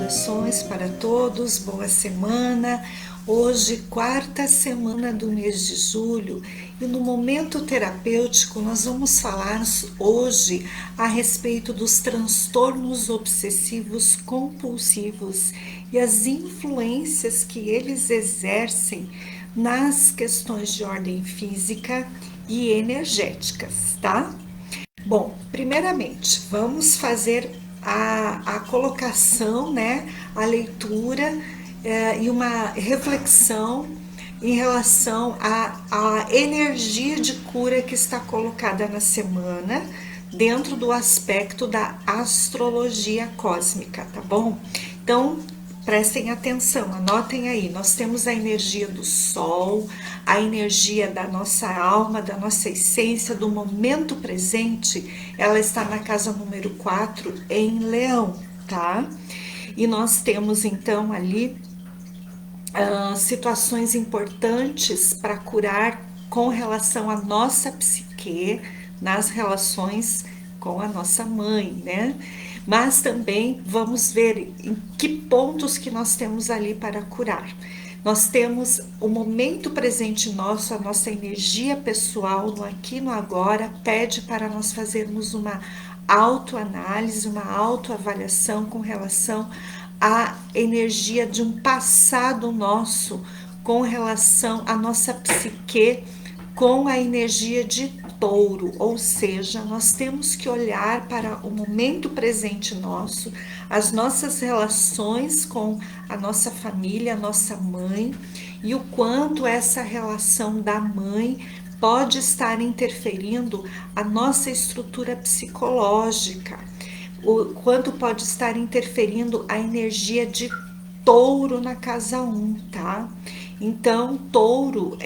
saudações para todos, boa semana. Hoje, quarta semana do mês de julho, e no momento terapêutico nós vamos falar hoje a respeito dos transtornos obsessivos compulsivos e as influências que eles exercem nas questões de ordem física e energéticas, tá? Bom, primeiramente, vamos fazer a colocação, né, a leitura e uma reflexão em relação à energia de cura que está colocada na semana dentro do aspecto da astrologia cósmica, tá bom? Então, prestem atenção, anotem aí. Nós temos a energia do Sol, a energia da nossa alma, da nossa essência, do momento presente. Ela está na casa número 4 em Leão, tá? E nós temos então ali situações importantes para curar com relação à nossa psique, nas relações com a nossa mãe, né? Mas também vamos ver em que pontos que nós temos ali para curar. Nós temos o momento presente nosso, a nossa energia pessoal no aqui no agora pede para nós fazermos uma autoanálise, uma autoavaliação com relação à energia de um passado nosso, com relação à nossa psique, com a energia de touro, ou seja, nós temos que olhar para o momento presente nosso, as nossas relações com a nossa família, a nossa mãe, e o quanto essa relação da mãe pode estar interferindo a nossa estrutura psicológica, o quanto pode estar interferindo a energia de touro na casa 1, tá? Então, touro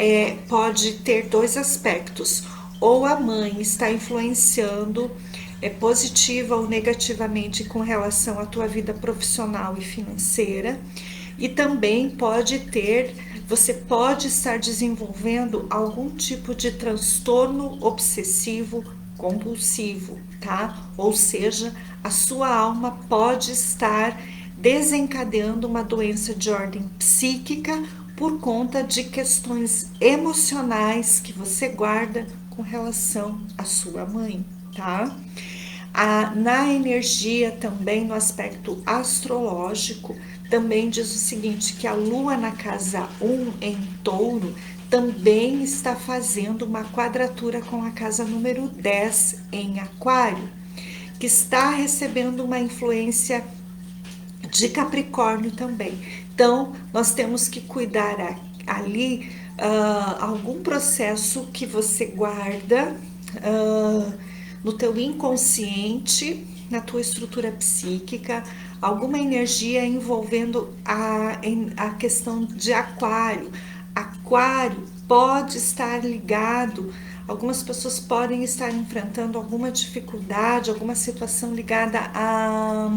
pode ter dois aspectos. Ou a mãe está influenciando positiva ou negativamente com relação à tua vida profissional e financeira, e também você pode estar desenvolvendo algum tipo de transtorno obsessivo compulsivo, tá? Ou seja, a sua alma pode estar desencadeando uma doença de ordem psíquica por conta de questões emocionais que você guarda com relação à sua mãe, tá? Na energia também, no aspecto astrológico, também diz o seguinte, que a lua na casa 1 em touro também está fazendo uma quadratura com a casa número 10 em aquário, que está recebendo uma influência de Capricórnio também. Então, nós temos que cuidar ali algum processo que você guarda no teu inconsciente, na tua estrutura psíquica, alguma energia envolvendo a questão de aquário. Aquário pode estar ligado, algumas pessoas podem estar enfrentando alguma dificuldade, alguma situação ligada a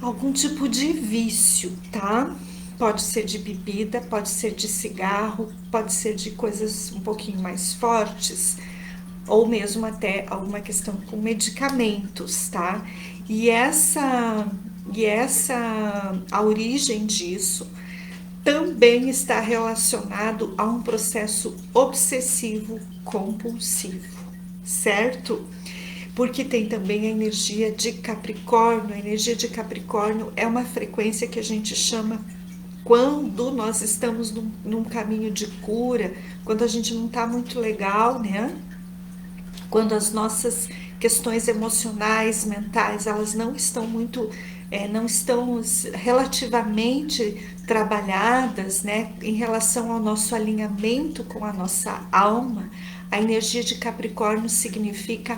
algum tipo de vício, tá? Pode ser de bebida, pode ser de cigarro, pode ser de coisas um pouquinho mais fortes, ou mesmo até alguma questão com medicamentos, tá? E a origem disso também está relacionado a um processo obsessivo compulsivo, certo? Porque tem também a energia de Capricórnio. A energia de Capricórnio é uma frequência que a gente chama quando nós estamos num caminho de cura, quando a gente não está muito legal, né? Quando as nossas questões emocionais, mentais, elas não estão muito, não estão relativamente trabalhadas, né, em relação ao nosso alinhamento com a nossa alma. A energia de Capricórnio significa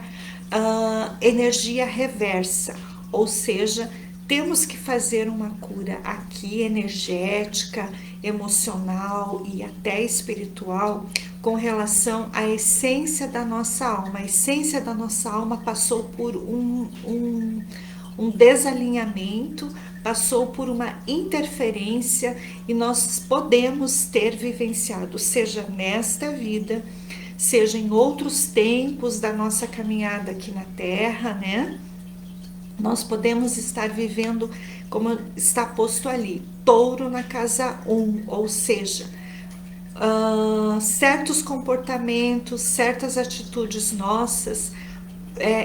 energia reversa, ou seja, temos que fazer uma cura aqui energética, emocional e até espiritual com relação à essência da nossa alma. A essência da nossa alma passou por um desalinhamento, passou por uma interferência e nós podemos ter vivenciado, seja nesta vida, seja em outros tempos da nossa caminhada aqui na Terra, né? Nós podemos estar vivendo, como está posto ali, touro na casa 1, ou seja, certos comportamentos, certas atitudes nossas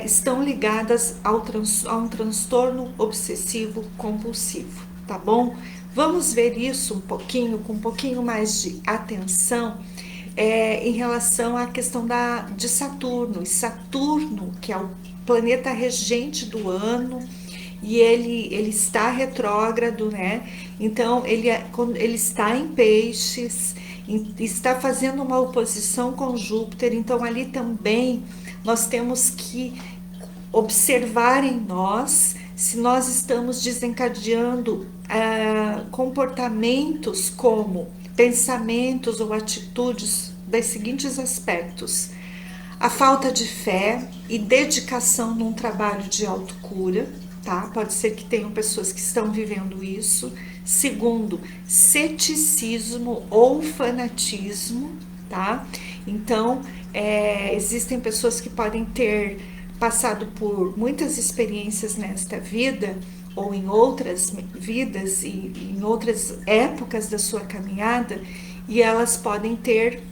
estão ligadas a um transtorno obsessivo compulsivo, tá bom? Vamos ver isso um pouquinho, com um pouquinho mais de atenção, em relação à questão de Saturno. E Saturno, que é o planeta regente do ano, e ele está retrógrado, né? Então quando ele está em peixes, está fazendo uma oposição com Júpiter, então ali também nós temos que observar em nós se nós estamos desencadeando comportamentos como pensamentos ou atitudes dos seguintes aspectos: a falta de fé e dedicação num trabalho de autocura, tá? Pode ser que tenham pessoas que estão vivendo isso. Segundo, ceticismo ou fanatismo, tá? Então, existem pessoas que podem ter passado por muitas experiências nesta vida ou em outras vidas e em outras épocas da sua caminhada, e elas podem ter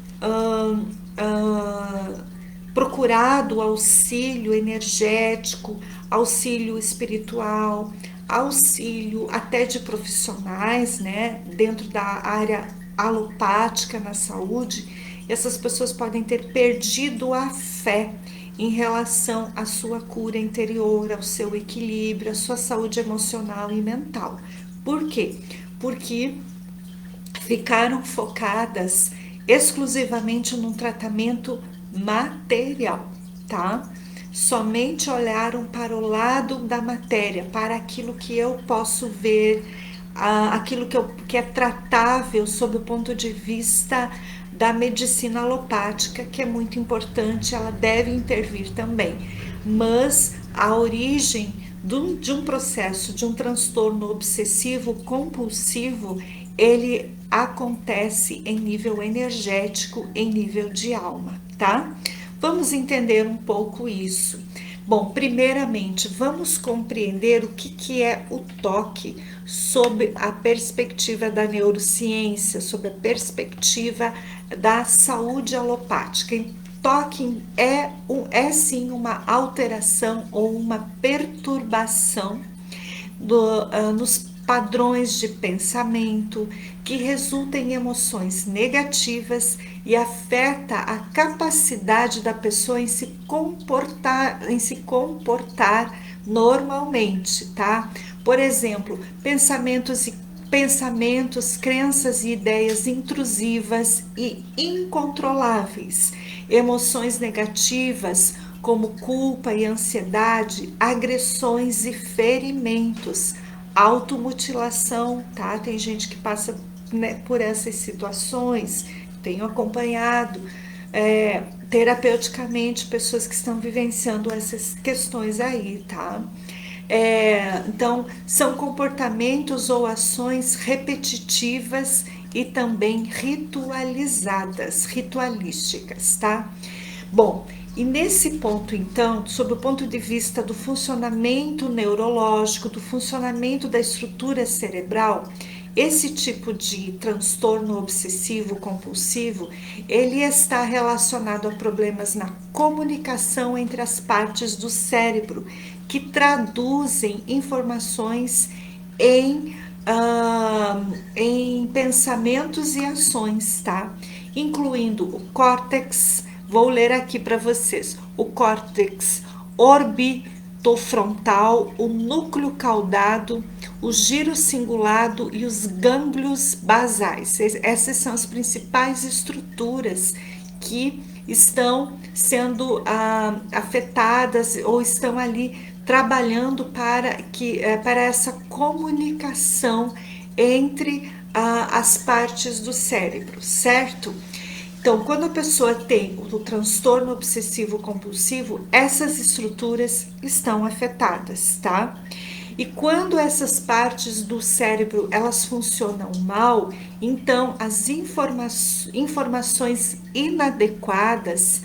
procurado auxílio energético, auxílio espiritual, auxílio até de profissionais, né, dentro da área alopática na saúde. Essas pessoas podem ter perdido a fé em relação à sua cura interior, ao seu equilíbrio, à sua saúde emocional e mental. Por quê? Porque ficaram focadas exclusivamente num tratamento material, tá? Somente olharam para o lado da matéria, para aquilo que eu posso ver, aquilo que é tratável sob o ponto de vista da medicina alopática, que é muito importante, ela deve intervir também. Mas a origem de um processo, de um transtorno obsessivo compulsivo, ele acontece em nível energético, em nível de alma, tá? Vamos entender um pouco isso. Bom, primeiramente, vamos compreender o que é o toque sob a perspectiva da neurociência, sob a perspectiva da saúde alopática. Toque sim uma alteração ou uma perturbação nos padrões de pensamento que resulta em emoções negativas e afeta a capacidade da pessoa em se comportar normalmente, tá? Por exemplo, pensamentos, crenças e ideias intrusivas e incontroláveis, emoções negativas como culpa e ansiedade, agressões e ferimentos, automutilação, tá? Tem gente que passa, né, por essas situações, tenho acompanhado terapeuticamente pessoas que estão vivenciando essas questões aí, tá? Então, são comportamentos ou ações repetitivas e também ritualísticas, tá? Bom, e nesse ponto, então, sob o ponto de vista do funcionamento neurológico, do funcionamento da estrutura cerebral, esse tipo de transtorno obsessivo compulsivo, ele está relacionado a problemas na comunicação entre as partes do cérebro, que traduzem informações em pensamentos e ações, tá? Incluindo o córtex. Vou ler aqui para vocês: o córtex orbitofrontal, o núcleo caudado, o giro cingulado e os gânglios basais. Essas são as principais estruturas que estão sendo afetadas ou estão ali trabalhando para essa comunicação entre as partes do cérebro, certo? Então, quando a pessoa tem o transtorno obsessivo compulsivo, essas estruturas estão afetadas, tá? E quando essas partes do cérebro elas funcionam mal, então as informações inadequadas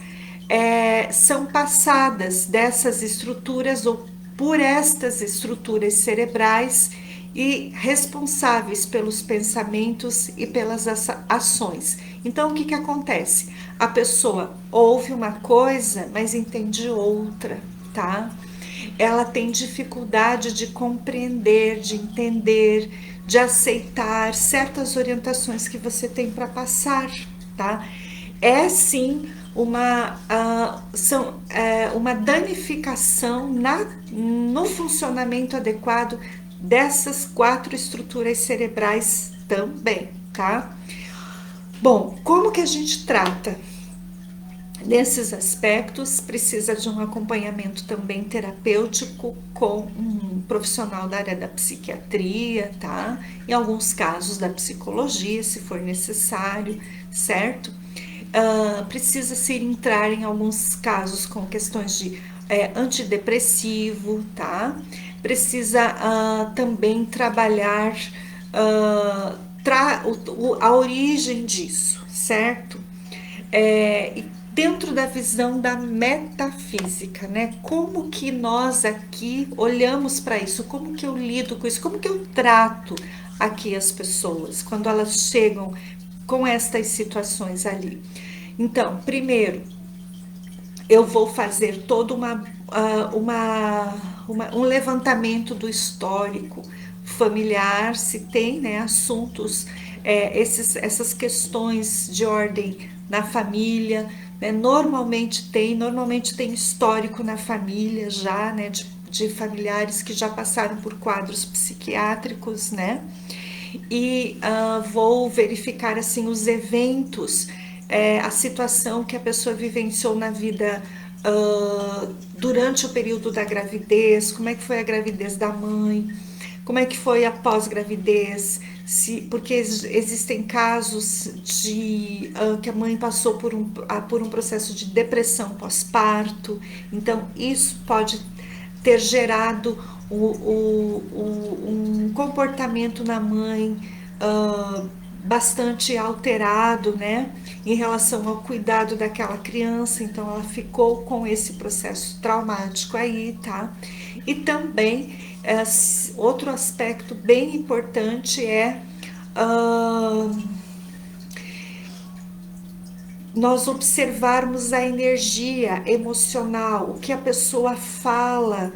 são passadas dessas estruturas ou por estas estruturas cerebrais e responsáveis pelos pensamentos e pelas ações. Então, o que acontece? A pessoa ouve uma coisa, mas entende outra, tá? Ela tem dificuldade de compreender, de entender, de aceitar certas orientações que você tem para passar, tá? É sim uma danificação no funcionamento adequado dessas 4 estruturas cerebrais também, tá? Bom, como que a gente trata? Nesses aspectos, precisa de um acompanhamento também terapêutico com um profissional da área da psiquiatria, tá? Em alguns casos da psicologia, se for necessário, certo? Precisa se entrar em alguns casos com questões de antidepressivo, tá? Precisa também trabalhar a origem disso, certo? E dentro da visão da metafísica, né? Como que nós aqui olhamos para isso? Como que eu lido com isso? Como que eu trato aqui as pessoas quando elas chegam com estas situações ali? Então, primeiro, eu vou fazer todo um levantamento do histórico familiar, se tem, né, assuntos, essas questões de ordem na família, né, normalmente tem histórico na família já, né, de familiares que já passaram por quadros psiquiátricos, né, e vou verificar assim os eventos, a situação que a pessoa vivenciou na vida durante o período da gravidez, como é que foi a gravidez da mãe, como é que foi a pós-gravidez, porque existem casos de que a mãe passou por um processo de depressão pós-parto, então isso pode ter gerado um comportamento na mãe bastante alterado, né, em relação ao cuidado daquela criança, então ela ficou com esse processo traumático aí, tá? E também outro aspecto bem importante é nós observarmos a energia emocional, o que a pessoa fala,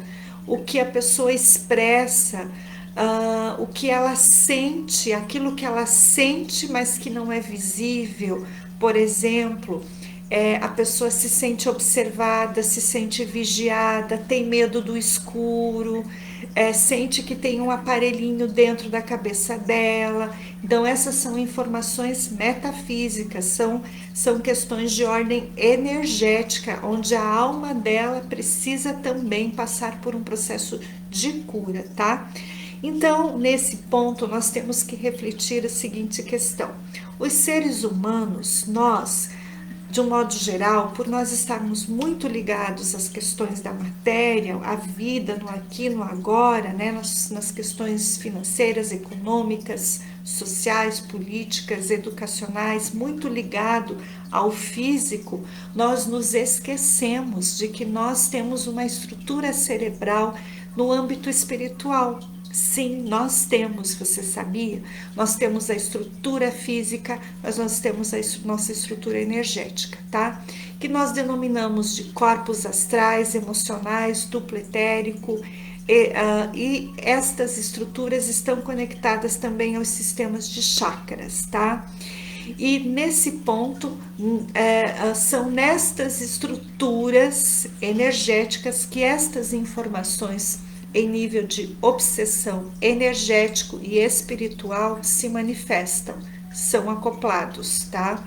o que a pessoa expressa, o que ela sente, aquilo que ela sente, mas que não é visível. Por exemplo, a pessoa se sente observada, se sente vigiada, tem medo do escuro, sente que tem um aparelhinho dentro da cabeça dela. Então, essas são informações metafísicas, são questões de ordem energética, onde a alma dela precisa também passar por um processo de cura, tá? Então, nesse ponto, nós temos que refletir a seguinte questão: os seres humanos, nós, de um modo geral, por nós estarmos muito ligados às questões da matéria, à vida no aqui, no agora, né, nas questões financeiras, econômicas, sociais, políticas, educacionais, muito ligado ao físico, nós nos esquecemos de que nós temos uma estrutura cerebral no âmbito espiritual. Sim, nós temos, você sabia? Nós temos a estrutura física, mas nós temos a nossa estrutura energética, tá? Que nós denominamos de corpos astrais, emocionais, duplo etérico, e estas estruturas estão conectadas também aos sistemas de chakras, tá? E nesse ponto, são nestas estruturas energéticas que estas informações em nível de obsessão energético e espiritual se manifestam, são acoplados, tá?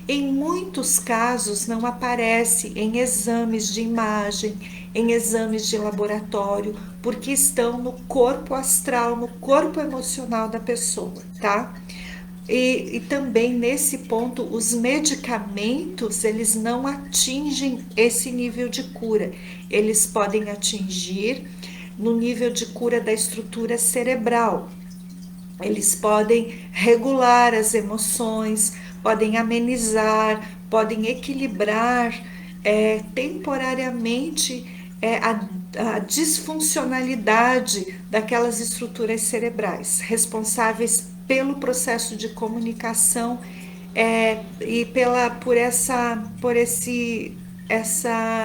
Em muitos casos não aparece em exames de imagem, em exames de laboratório, porque estão no corpo astral, no corpo emocional da pessoa, tá? E também nesse ponto os medicamentos eles não atingem esse nível de cura, eles podem atingir no nível de cura da estrutura cerebral. Eles podem regular as emoções, podem amenizar, podem equilibrar temporariamente a disfuncionalidade daquelas estruturas cerebrais responsáveis pelo processo de comunicação e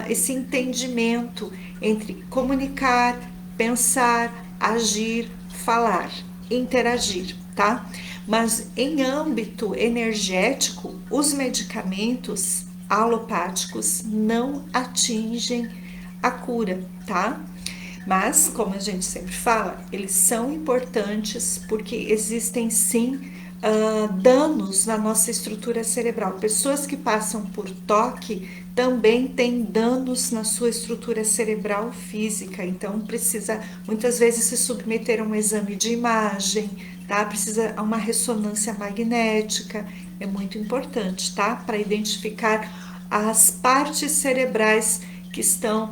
esse entendimento entre comunicar, pensar, agir, falar, interagir, tá? Mas em âmbito energético, os medicamentos alopáticos não atingem a cura, tá? Mas, como a gente sempre fala, eles são importantes porque existem sim danos na nossa estrutura cerebral. Pessoas que passam por toque também têm danos na sua estrutura cerebral física, então precisa muitas vezes se submeter a um exame de imagem, tá? Precisa a uma ressonância magnética, é muito importante, tá? Para identificar as partes cerebrais que estão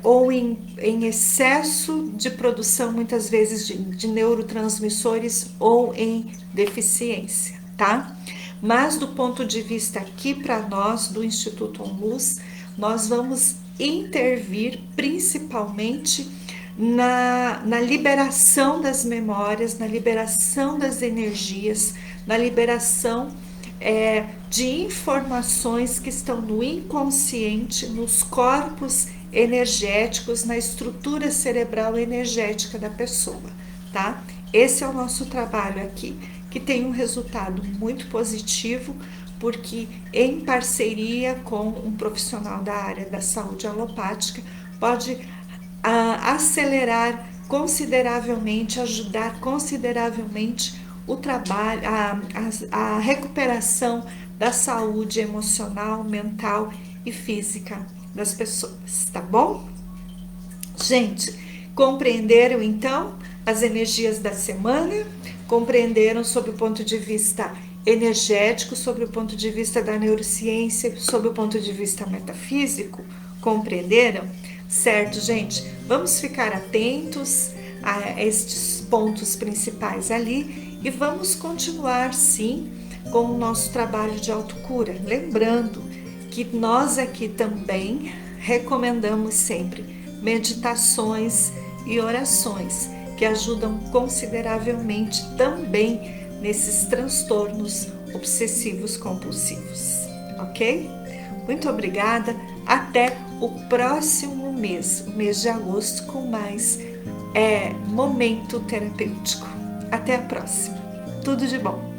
ou em excesso de produção, muitas vezes, de neurotransmissores ou em deficiência, tá? Mas do ponto de vista aqui para nós, do Instituto OnLuz, nós vamos intervir principalmente na liberação das memórias, na liberação das energias, na liberação de informações que estão no inconsciente, nos corpos energéticos, na estrutura cerebral energética da pessoa, tá? Esse é o nosso trabalho aqui, que tem um resultado muito positivo, porque em parceria com um profissional da área da saúde alopática, pode acelerar consideravelmente, ajudar consideravelmente o trabalho, a recuperação da saúde emocional, mental e física das pessoas, tá bom? Gente, compreenderam então as energias da semana? Compreenderam sob o ponto de vista energético, sob o ponto de vista da neurociência, sob o ponto de vista metafísico? Compreenderam? Certo, gente? Vamos ficar atentos a estes pontos principais ali e vamos continuar, sim, com o nosso trabalho de autocura. Lembrando que nós aqui também recomendamos sempre meditações e orações que ajudam consideravelmente também nesses transtornos obsessivos compulsivos, ok? Muito obrigada, até o próximo mês, o mês de agosto, com mais momento terapêutico. Até a próxima. Tudo de bom.